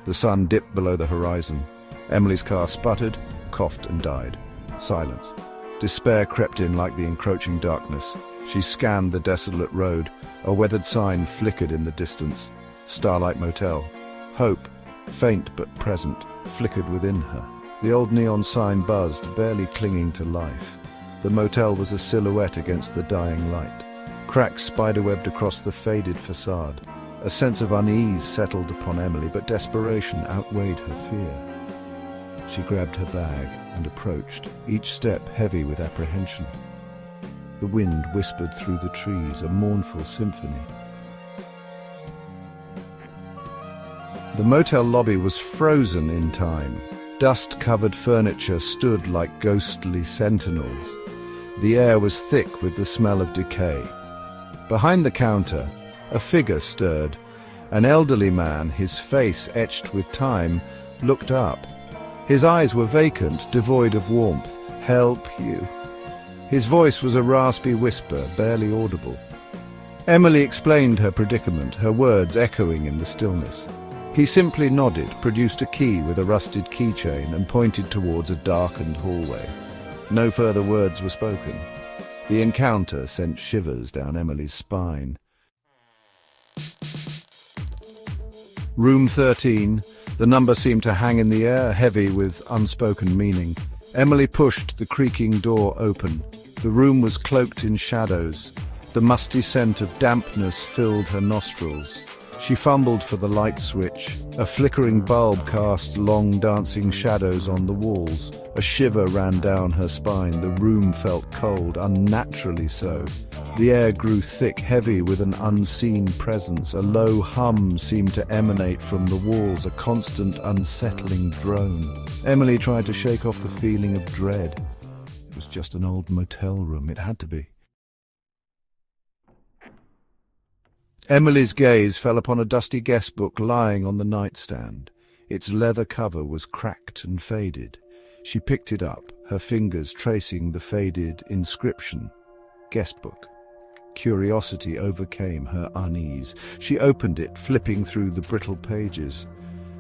The sun dipped below the horizon. Emily's car sputtered, coughed and died. Silence. Despair crept in like the encroaching darkness. She scanned the desolate road. A weathered sign flickered in the distance. Starlight Motel. Hope, faint but present, flickered within her. The old neon sign buzzed, barely clinging to life. The motel was a silhouette against the dying light. Cracks spiderwebbed across the faded facade. A sense of unease settled upon Emily, but desperation outweighed her fear. She grabbed her bag and approached, each step heavy with apprehension. The wind whispered through the trees, a mournful symphony. The motel lobby was frozen in time. Dust-covered furniture stood like ghostly sentinels. The air was thick with the smell of decay. Behind the counter, a figure stirred. An elderly man, his face etched with time, looked up. His eyes were vacant, devoid of warmth. "Help you." His voice was a raspy whisper, barely audible. Emily explained her predicament, her words echoing in the stillness. He simply nodded, produced a key with a rusted keychain, and pointed towards a darkened hallway. No further words were spoken. The encounter sent shivers down Emily's spine. Room 13. The number seemed to hang in the air, heavy with unspoken meaning. Emily pushed the creaking door open. The room was cloaked in shadows. The musty scent of dampness filled her nostrils. She fumbled for the light switch. A flickering bulb cast long dancing shadows on the walls. A shiver ran down her spine. The room felt cold, unnaturally so. The air grew thick, heavy with an unseen presence. A low hum seemed to emanate from the walls, a constant, unsettling drone. Emily tried to shake off the feeling of dread. It was just an old motel room. It had to be. Emily's gaze fell upon a dusty guest book lying on the nightstand. Its leather cover was cracked and faded. She picked it up, her fingers tracing the faded inscription. Guest book. Curiosity overcame her unease. She opened it, flipping through the brittle pages.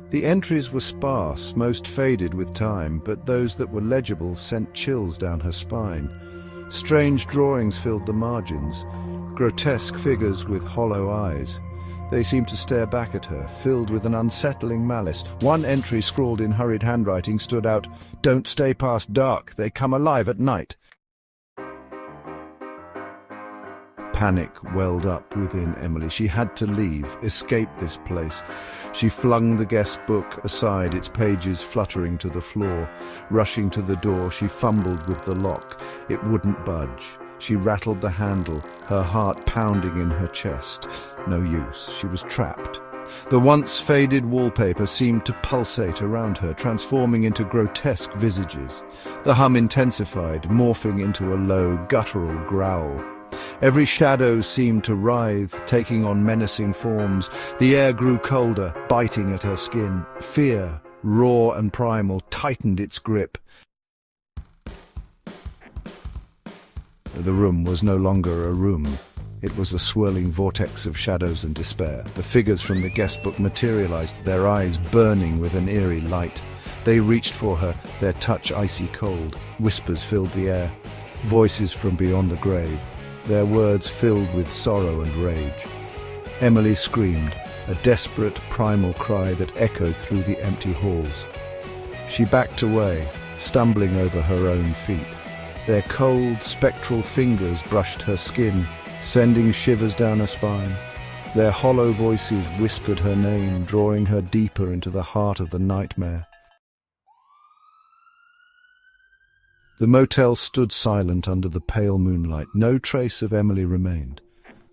The entries were sparse, most faded with time, but those that were legible sent chills down her spine. Strange drawings filled the margins. Grotesque figures with hollow eyes. They seemed to stare back at her, filled with an unsettling malice. One entry scrawled in hurried handwriting stood out, "Don't stay past dark, they come alive at night." Panic welled up within Emily. She had to leave, escape this place. She flung the guest book aside, its pages fluttering to the floor. Rushing to the door, she fumbled with the lock. It wouldn't budge. She rattled the handle, her heart pounding in her chest. No use. She was trapped. The once faded wallpaper seemed to pulsate around her, transforming into grotesque visages. The hum intensified, morphing into a low, guttural growl. Every shadow seemed to writhe, taking on menacing forms. The air grew colder, biting at her skin. Fear, raw and primal, tightened its grip. The room was no longer a room. It was a swirling vortex of shadows and despair. The figures from the guest book materialized, their eyes burning with an eerie light. They reached for her, their touch icy cold. Whispers filled the air, voices from beyond the grave, their words filled with sorrow and rage. Emily screamed, a desperate, primal cry that echoed through the empty halls. She backed away, stumbling over her own feet. Their cold, spectral fingers brushed her skin, sending shivers down her spine. Their hollow voices whispered her name, drawing her deeper into the heart of the nightmare. The motel stood silent under the pale moonlight. No trace of Emily remained.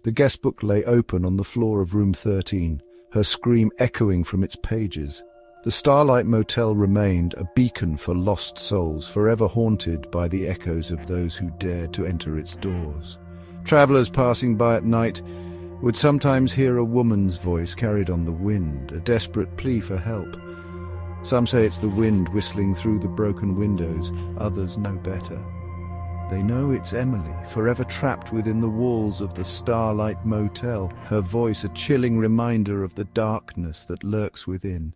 The guest book lay open on the floor of room 13, her scream echoing from its pages. The Starlight Motel remained a beacon for lost souls, forever haunted by the echoes of those who dared to enter its doors. Travelers passing by at night would sometimes hear a woman's voice carried on the wind, a desperate plea for help. Some say it's the wind whistling through the broken windows, others know better. They know it's Emily, forever trapped within the walls of the Starlight Motel, her voice a chilling reminder of the darkness that lurks within.